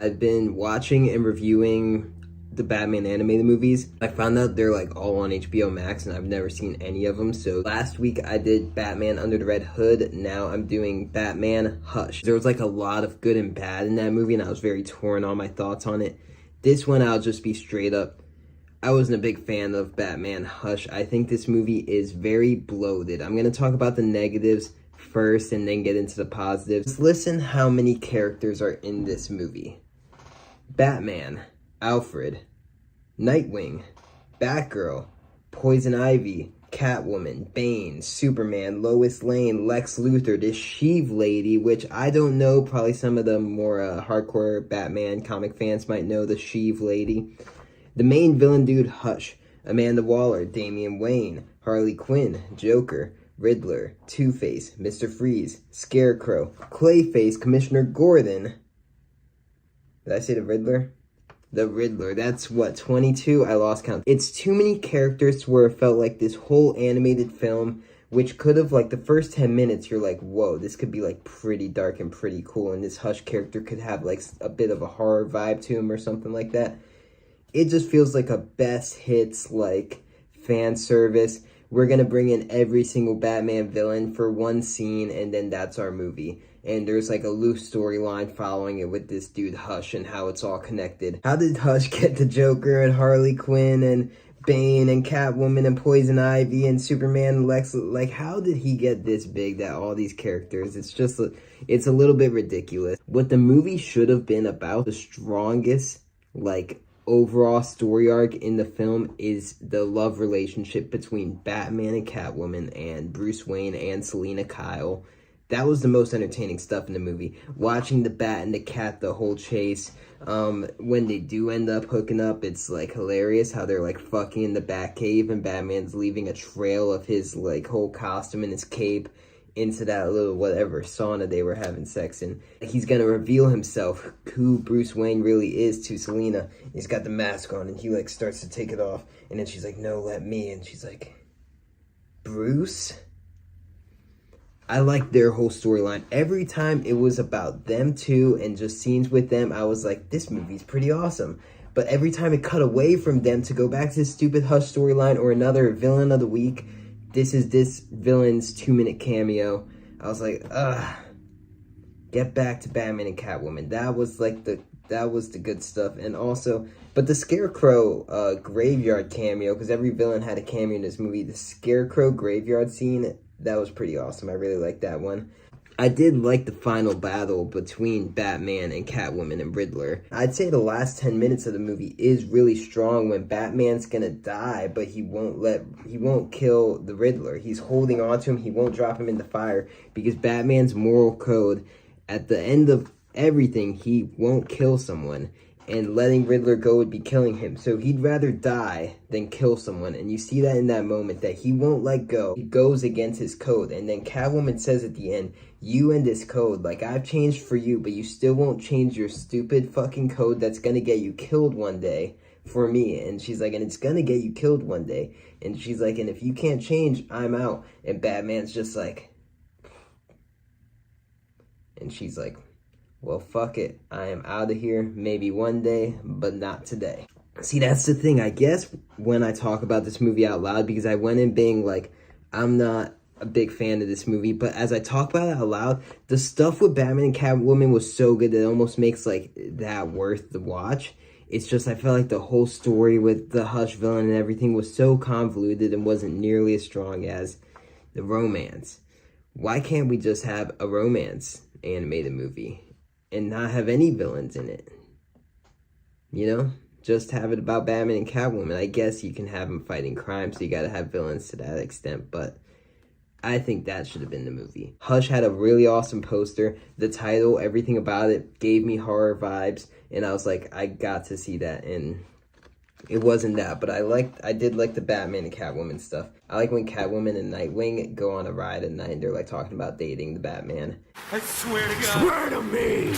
I've been watching and reviewing the Batman animated movies. I found out they're like all on HBO Max and I've never seen any of them. So last week I did Batman Under the Red Hood. Now I'm doing Batman Hush. There was like a lot of good and bad in that movie and I was very torn on my thoughts on it. This one I'll just be straight up. I wasn't a big fan of Batman Hush. I think this movie is very bloated. I'm going to talk about the negatives first and then get into the positives. Listen how many characters are in this movie. Batman, Alfred, Nightwing, Batgirl, Poison Ivy, Catwoman, Bane, Superman, Lois Lane, Lex Luthor, this Sheev lady, which I don't know, probably some of the more hardcore Batman comic fans might know the Sheev lady. The main villain dude, Hush, Amanda Waller, Damian Wayne, Harley Quinn, Joker, Riddler, Two-Face, Mr. Freeze, Scarecrow, Clayface, Commissioner Gordon. Did I say the Riddler? The Riddler. That's what, 22? I lost count. It's too many characters to where it felt like this whole animated film, which could have, like, the first 10 minutes, you're like, whoa, this could be, like, pretty dark and pretty cool, and this Hush character could have, like, a bit of a horror vibe to him or something like that. It just feels like a best hits, like, fan service. We're gonna bring in every single Batman villain for one scene, and then that's our movie. And there's, like, a loose storyline following it with this dude Hush and how it's all connected. How did Hush get the Joker and Harley Quinn and Bane and Catwoman and Poison Ivy and Superman and Lex? Like, how did he get this big, that all these characters? It's just, it's a little bit ridiculous. What the movie should have been about, the strongest, like, overall story arc in the film is the love relationship between Batman and Catwoman and Bruce Wayne and Selina Kyle. That was the most entertaining stuff in the movie. Watching the Bat and the Cat, the whole chase. When they do end up hooking up, it's like hilarious how they're like fucking in the Batcave and Batman's leaving a trail of his like whole costume and his cape into that little whatever sauna they were having sex in. He's gonna reveal himself, who Bruce Wayne really is, to Selina. He's got the mask on and he like starts to take it off and then she's like, no, let me. And she's like, Bruce? I liked their whole storyline. Every time it was about them two and just scenes with them, I was like, this movie's pretty awesome. But every time it cut away from them to go back to this stupid Hush storyline or another villain of the week, this is this villain's 2-minute cameo. I was like, ugh. Get back to Batman and Catwoman. That was like that was the good stuff. And also, but the Scarecrow graveyard cameo, because every villain had a cameo in this movie. The Scarecrow graveyard scene, that was pretty awesome. I really liked that one. I did like the final battle between Batman and Catwoman and Riddler. I'd say the last 10 minutes of the movie is really strong when Batman's gonna die, but he won't kill the Riddler. He's holding on to him. He won't drop him in the fire because Batman's moral code, at the end of everything, he won't kill someone. And letting Riddler go would be killing him. So he'd rather die than kill someone. And you see that in that moment, that he won't let go. He goes against his code. And then Catwoman says at the end, you and this code, like, I've changed for you, but you still won't change your stupid fucking code that's gonna get you killed one day for me. And she's like, and it's gonna get you killed one day. And she's like, and if you can't change, I'm out. And Batman's just like, and she's like, well, fuck it. I am out of here. Maybe one day, but not today. See, that's the thing. I guess when I talk about this movie out loud, because I went in being like, I'm not a big fan of this movie, but as I talk about it out loud, the stuff with Batman and Catwoman was so good that it almost makes like that worth the watch. It's just, I felt like the whole story with the Hush villain and everything was so convoluted and wasn't nearly as strong as the romance. Why can't we just have a romance animated movie and not have any villains in it? You know? Just have it about Batman and Catwoman. I guess you can have them fighting crime, so you gotta have villains to that extent, but I think that should have been the movie. Hush had a really awesome poster. The title, everything about it, gave me horror vibes, and I was like, I got to see that, and it wasn't that, but I did like the Batman and Catwoman stuff. I like when Catwoman and Nightwing go on a ride at night and they're like talking about dating the Batman. I swear to God. Swear to me!